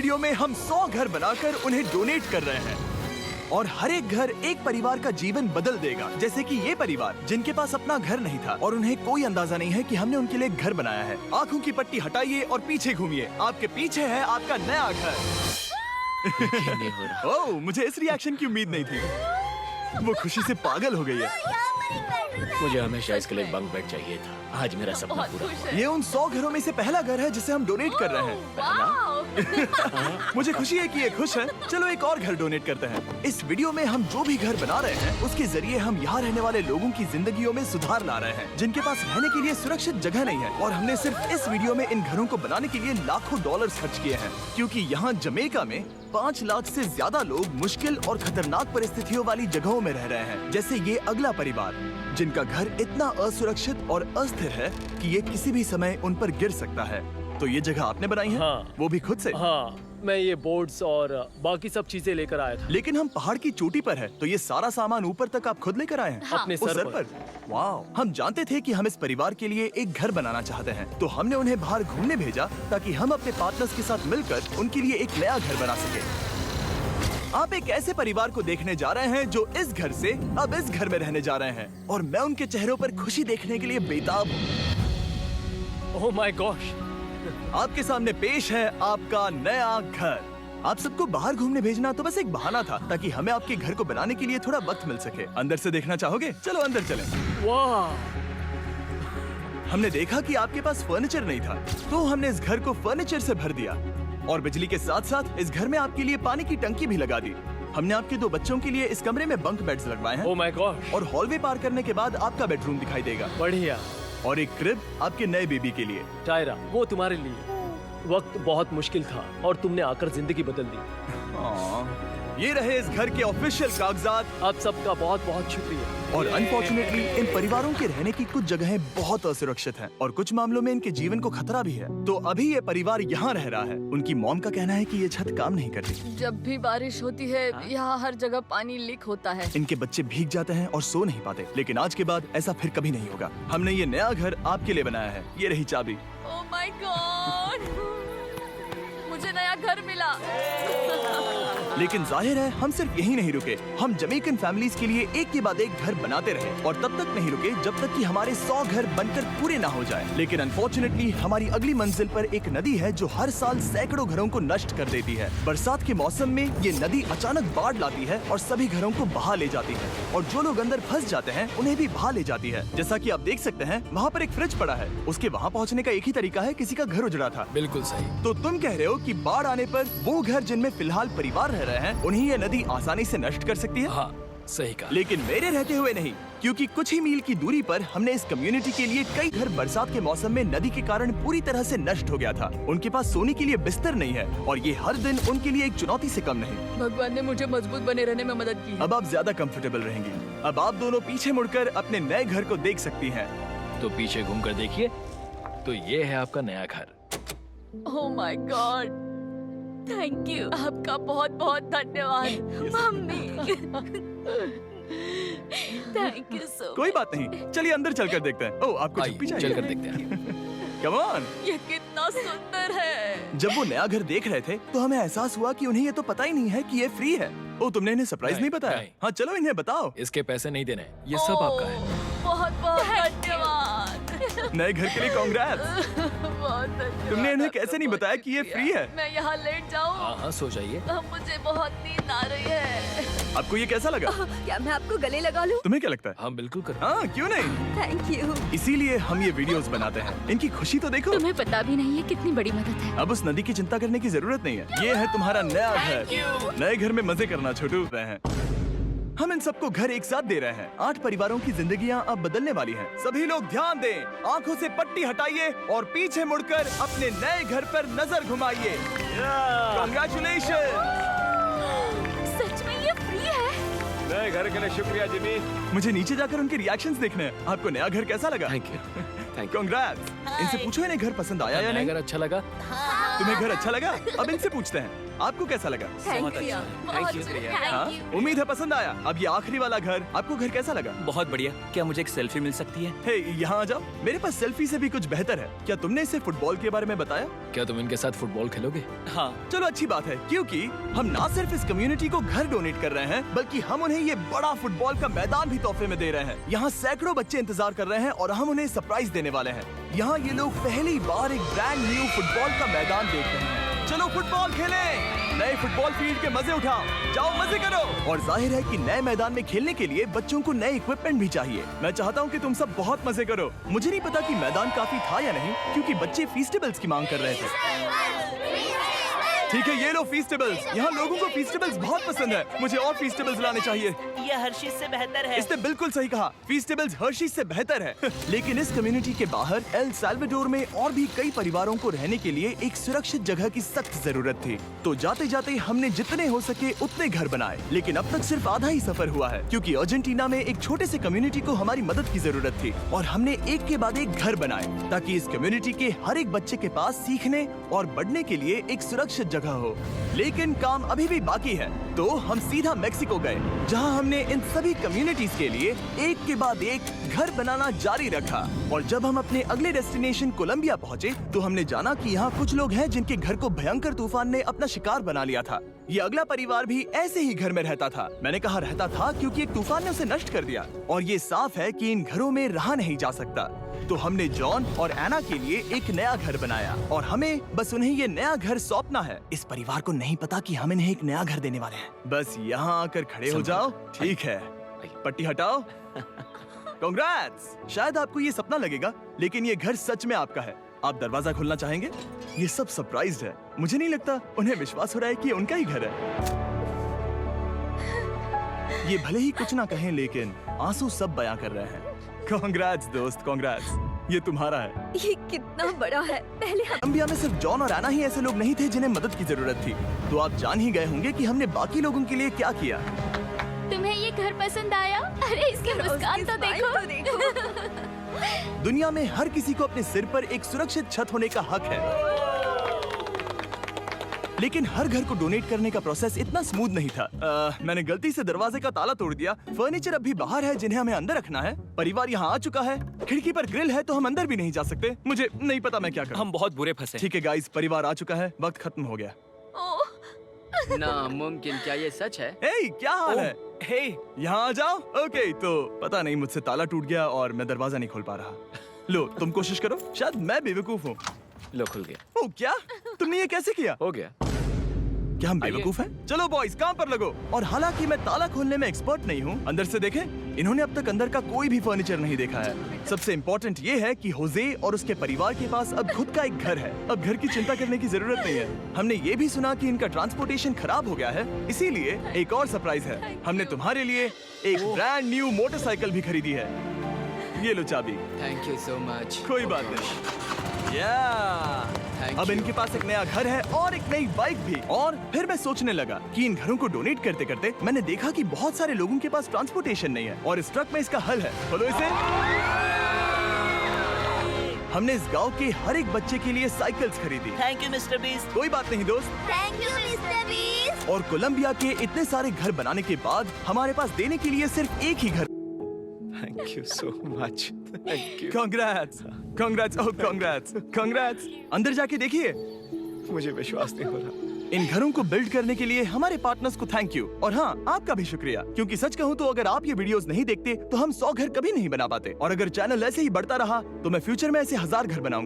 Video में हम 100 घर बनाकर उन्हें डोनेट कर रहे हैं और हर एक घर एक परिवार का जीवन बदल देगा। जैसे कि ये परिवार जिनके पास अपना घर नहीं था और उन्हें कोई अंदाजा नहीं है कि हमने उनके लिए घर बनाया है। आंखों की पट्टी हटाइए और पीछे घूमिए। आपके पीछे है आपका नया घर। नहीं हो रहा। ओह, मुझे इस रिएक्शन की उम्मीद नहीं थी। वो खुशी से पागल हो गई है। मुझे हमेशा इसके लिए बंक बेड चाहिए था। आज मेरा सपना पूरा हुआ। ये उन 100 घरों में से पहला घर है जिसे हम डोनेट कर रहे हैं। मुझे खुशी है कि ये खुश है। चलो एक और घर डोनेट करते हैं। इस वीडियो में हम जो भी घर बना रहे हैं उसके जरिए हम यहाँ रहने वाले लोगों की जिंदगियों में सुधार ला रहे हैं जिनके पास रहने के लिए सुरक्षित जगह नहीं है। और हमने सिर्फ इस वीडियो में इन घरों को बनाने के लिए लाखों डॉलर्स खर्च किए हैं, क्योंकि यहाँ जमैका में 5 लाख से ज्यादा लोग मुश्किल और खतरनाक परिस्थितियों वाली जगहों में रह रहे हैं। जैसे ये अगला परिवार जिनका घर इतना असुरक्षित और अस्थिर है कि ये किसी भी समय उन पर गिर सकता है। तो ये जगह आपने बनाई है? हाँ। वो भी खुद से? हाँ, मैं ये बोर्ड्स और बाकी सब चीजें लेकर आया था। लेकिन हम पहाड़ की चोटी पर है, तो ये सारा सामान ऊपर तक आप खुद लेकर आए हैं? हाँ। अपने उस सर पर। वाह! हम जानते थे कि हम इस परिवार के लिए एक घर बनाना चाहते हैं, तो हमने उन्हें बाहर घूमने भेजा ताकि हम अपने पार्टनर्स के साथ मिलकर उनके लिए एक नया घर बना सके। आप एक ऐसे परिवार को देखने जा रहे हैं जो इस घर से अब इस घर में रहने जा रहे हैं, और मैं उनके चेहरों पर खुशी देखने के लिए बेताब हूँ। Oh my gosh! आपके सामने पेश है आपका नया घर। आप सबको बाहर घूमने भेजना तो बस एक बहाना था ताकि हमें आपके घर को बनाने के लिए थोड़ा वक्त मिल सके। अंदर से देखना चाहोगे? चलो अंदर चलें। वाह! हमने देखा कि आपके पास फर्नीचर नहीं था, तो हमने इस घर को फर्नीचर से भर दिया और बिजली के साथ साथ इस घर में आपके लिए पानी की टंकी भी लगा दी। हमने आपके 2 बच्चों के लिए इस कमरे में बंक बेड्स लगवाए हैं ओह माय गॉश! और हॉलवे पार करने के बाद आपका बेडरूम दिखाई देगा बढ़िया। और एक क्रिब आपके नए बेबी के लिए। टायरा, वो तुम्हारे लिए। वक्त बहुत मुश्किल था और तुमने आकर जिंदगी बदल दी। ये रहे इस घर के ऑफिशियल कागजात। आप सबका बहुत बहुत शुक्रिया। और अनफॉर्चुनेटली इन परिवारों के रहने की कुछ जगहें बहुत असुरक्षित हैं और कुछ मामलों में इनके जीवन को खतरा भी है। तो अभी ये परिवार यहाँ रह रहा है। उनकी मॉम का कहना है कि ये छत काम नहीं करती। जब भी बारिश होती है यहाँ हर जगह पानी लीक होता है। इनके बच्चे भीग जाते हैं और सो नहीं पाते, लेकिन आज के बाद ऐसा फिर कभी नहीं होगा। हमने ये नया घर आपके लिए बनाया है। ये रही चाबी। Oh my God! मुझे नया घर मिला। लेकिन जाहिर है हम सिर्फ यही नहीं रुके। हम जमैकन फैमिलीज के लिए एक के बाद एक घर बनाते रहे और तब तक नहीं रुके जब तक कि हमारे 100 घर बनकर पूरे ना हो जाए। लेकिन अनफॉर्चुनेटली हमारी अगली मंजिल पर एक नदी है जो हर साल सैकड़ों घरों को नष्ट कर देती है। बरसात के मौसम में ये नदी अचानक बाढ़ लाती है और सभी घरों को बहा ले जाती है, और जो लोग अंदर फंस जाते हैं उन्हें भी बहा ले जाती है। जैसा कि आप देख सकते हैं वहाँ पर एक फ्रिज पड़ा है। उसके वहाँ पहुँचने का एक ही तरीका है, किसी का घर उजड़ा था। बिल्कुल सही। तो तुम कह रहे हो कि बाढ़ आने पर वो घर जिनमें फिलहाल परिवार रह रहे हैं उन्हें ये नदी आसानी से नष्ट कर सकती है? हाँ, सही कहा। लेकिन मेरे रहते हुए नहीं, क्योंकि कुछ ही मील की दूरी पर हमने इस कम्युनिटी के लिए कई घर बरसात के मौसम में नदी के कारण पूरी तरह से नष्ट हो गया था। उनके पास सोने के लिए बिस्तर नहीं है और ये हर दिन उनके लिए एक चुनौती से कम नहीं। भगवान ने मुझे मजबूत बने रहने में मदद की है। अब आप ज्यादा कंफर्टेबल रहेंगी। अब आप दोनों पीछे मुड़कर अपने नए घर को देख सकती हैं। तो पीछे घूमकर देखिए, तो ये है आपका नया घर। Oh my God! Thank you. आपका बहुत बहुत धन्यवाद mummy. Thank you so much. कोई बात नहीं, चलिए अंदर चलकर देखते हैं। ओह, आपको आइए, छुट्टी चाहिए? चलकर देखते हैं। Come on. ये कितना सुंदर है। जब वो नया घर देख रहे थे तो हमें एहसास हुआ कि उन्हें ये तो पता ही नहीं है कि ये फ्री है। ओ, तुमने इन्हें सरप्राइज नहीं बताया? नहीं। हाँ, चलो इन्हें बताओ। इसके पैसे नहीं देने, ये सब आपका है। बहुत बहुत धन्यवाद। नए घर के लिए कांग्रेट्स। बहुत धन्यवाद। तुमने इन्हें कैसे नहीं बताया कि ये फ्री है? मैं यहाँ लेट जाऊँ? हाँ हाँ, सो जाइए। मुझे बहुत नींद आ रही है। आपको ये कैसा लगा? क्या मैं आपको गले लगा लूं? तुम्हें क्या लगता है? हम बिल्कुल कर। हाँ, क्यों नहीं? Thank you. इसीलिए हम ये वीडियोस बनाते हैं। इनकी खुशी तो देखो। तुम्हें पता भी नहीं है कितनी बड़ी मदद है। अब उस नदी की चिंता करने की जरूरत नहीं है। ये है तुम्हारा नया घर। नए घर में मजे करना छोटू रहे हैं। हम इन सबको घर एक साथ दे रहे हैं। 8 परिवारों की जिंदगियां अब बदलने वाली हैं। सभी लोग ध्यान दें, आंखों से पट्टी हटाइए और पीछे मुड़कर अपने नए घर पर नजर घुमाइए। कांग्रेचुलेशन! सच में ये फ्री है? नए घर के लिए शुक्रिया जिमी। मुझे नीचे जाकर उनके रिएक्शंस देखने हैं। आपको नया घर कैसा लगा? Thank you. Thank you. Congrats. इनसे पूछो इन्हें घर पसंद आया या नहीं। अगर अच्छा लगा तुम्हें घर अच्छा लगा? अब इनसे पूछते हैं आपको कैसा लगा? Thank you Thank you. हाँ? उम्मीद है पसंद आया। अब ये आखिरी वाला घर, आपको घर कैसा लगा? बहुत बढ़िया। क्या मुझे एक सेल्फी मिल सकती है? हे, यहाँ आ जाओ। मेरे पास सेल्फी से भी कुछ बेहतर है। क्या तुमने इसे फुटबॉल के बारे में बताया? क्या तुम इनके साथ फुटबॉल खेलोगे? हाँ। चलो अच्छी बात है, क्योंकि हम ना सिर्फ इस कम्युनिटी को घर डोनेट कर रहे हैं, बल्कि हम उन्हें ये बड़ा फुटबॉल का मैदान भी तोहफे में दे रहे हैं। यहाँ सैकड़ों बच्चे इंतजार कर रहे हैं और हम उन्हें सरप्राइज देने वाले हैं। यहाँ ये लोग पहली बार एक ब्रांड न्यू फुटबॉल का मैदान देख रहे हैं। चलो फुटबॉल खेलें, नए फुटबॉल फील्ड के मजे उठाओ, जाओ मजे करो। और जाहिर है कि नए मैदान में खेलने के लिए बच्चों को नए इक्विपमेंट भी चाहिए। मैं चाहता हूँ कि तुम सब बहुत मजे करो। मुझे नहीं पता कि मैदान काफी था या नहीं, क्योंकि बच्चे फीस्टेबल्स की मांग कर रहे थे। ठीक है, ये लो फीस्टेबल्स। यहाँ लोगों को फीस्टेबल्स बहुत पसंद है। मुझे और फीस्टेबल्स लाने चाहिए। ये हर्षीज से बेहतर है। इसने बिल्कुल सही कहा, फीस्टेबल्स हर्शीज से बेहतर है। लेकिन इस कम्युनिटी के बाहर एल साल्वाडोर में और भी कई परिवारों को रहने के लिए एक सुरक्षित जगह की सख्त जरूरत थी। तो जाते जाते हमने जितने हो सके उतने घर बनाए, लेकिन अब तक सिर्फ आधा ही सफर हुआ है, क्योंकि अर्जेंटीना में एक छोटे से कम्युनिटी को हमारी मदद की जरूरत थी और हमने एक के बाद एक घर बनाए ताकि इस कम्युनिटी के हर एक बच्चे के पास सीखने और बढ़ने के लिए एक सुरक्षित जगह हो। लेकिन काम अभी भी बाकी है, तो हम सीधा मेक्सिको गए, जहां हमने इन सभी कम्युनिटीज के लिए एक के बाद एक घर बनाना जारी रखा। और जब हम अपने अगले डेस्टिनेशन कोलंबिया पहुंचे, तो हमने जाना कि यहाँ कुछ लोग हैं जिनके घर को भयंकर तूफान ने अपना शिकार बना लिया था। ये अगला परिवार भी ऐसे ही घर में रहता था। मैंने कहा रहता था क्योंकि एक तूफान ने उसे नष्ट कर दिया और ये साफ है कि इन घरों में रहा नहीं जा सकता। तो हमने जॉन और एना के लिए एक नया घर बनाया और हमें बस उन्हें ये नया घर सौंपना है। इस परिवार को नहीं पता कि हम इन्हें एक नया घर देने वाले हैं। बस यहाँ आकर खड़े हो जाओ। ठीक है, पट्टी हटाओ। कांग्रेट्स। शायद आपको ये सपना लगेगा, लेकिन ये घर सच में आपका है। आप दरवाजा खोलना चाहेंगे? ये सब सरप्राइज्ड है। मुझे नहीं लगता उन्हें विश्वास हो रहा है कि ये उनका ही घर है। ये भले ही कुछ ना कहें, लेकिन आंसू सब बयां कर रहे हैं। कांग्रेट्स दोस्त, कांग्रेट्स। ये तुम्हारा है। ये कितना बड़ा है। पहले हम कोलंबिया में सिर्फ जॉन और एना ही ऐसे लोग नहीं थे जिन्हें मदद की जरूरत थी। तो आप जान ही गए होंगे कि हमने बाकी लोगों के लिए क्या किया। तुम्हें ये घर पसंद आया? अरे इसकी मुस्कान तो देखो। दुनिया में हर किसी को अपने सिर पर एक सुरक्षित छत होने का हक है, लेकिन हर घर को डोनेट करने का प्रोसेस इतना स्मूथ नहीं था। मैंने गलती से दरवाजे का ताला तोड़ दिया। फर्नीचर अब भी बाहर है जिन्हें हमें अंदर रखना है। परिवार यहाँ आ चुका है। खिड़की पर ग्रिल है तो हम अंदर भी नहीं जा सकते। मुझे नहीं पता मैं क्या करूं। हम बहुत बुरे फंसे। ठीक है गाइस, परिवार आ चुका है। वक्त खत्म हो गया। नामुमकिन, क्या ये सच है? हे, क्या हाल है? हे, यहाँ आ जाओ। ओके, तो पता नहीं मुझसे ताला टूट गया और मैं दरवाजा नहीं खोल पा रहा। लो, तुम कोशिश करो। शायद मैं बेवकूफ हूँ। लो, खुल गया। ओह, क्या? तुमने ये कैसे किया? हो गया। क्या हम बेवकूफ हैं? चलो बॉयज, काम पर लगो। और हालांकि मैं ताला खोलने में एक्सपर्ट नहीं हूँ, अंदर से देखें, इन्होंने अब तक अंदर का कोई भी फर्नीचर नहीं देखा है। सबसे इम्पोर्टेंट ये है कि होजे और उसके परिवार के पास अब खुद का एक घर है। अब घर की चिंता करने की जरूरत नहीं है। हमने ये भी सुना कि इनका ट्रांसपोर्टेशन खराब हो गया है, इसीलिए एक और सरप्राइज है। हमने तुम्हारे लिए एक ब्रांड न्यू मोटरसाइकिल भी खरीदी है। ये लो चाबी। Thank you so much. कोई बात नहीं। अब इनके पास एक नया घर है और एक नई बाइक भी। और फिर मैं सोचने लगा कि इन घरों को डोनेट करते करते मैंने देखा कि बहुत सारे लोगों के पास ट्रांसपोर्टेशन नहीं है और इस ट्रक में इसका हल है। खोलो इसे। हमने इस गांव के हर एक बच्चे के लिए साइकिल्स खरीदी। Thank you mister beast. कोई बात नहीं दोस्त। Thank you mister beast. और कोलंबिया के इतने सारे घर बनाने के बाद हमारे पास देने के लिए सिर्फ एक ही घर। Thank you so much. Thank you. Congrats, congrats, oh congrats, congrats. अंदर जाके देखिए। मुझे विश्वास नहीं हो रहा। इन घरों को बिल्ड करने के लिए हमारे पार्टनर्स को थैंक यू। और हाँ, आपका भी शुक्रिया, क्योंकि सच कहूँ तो अगर आप ये वीडियोस नहीं देखते तो हम 100 घर कभी नहीं बना पाते। और अगर चैनल ऐसे ही बढ़ता रहा तो मैं फ्यूचर में ऐसे 1000 घर बनाऊंगा।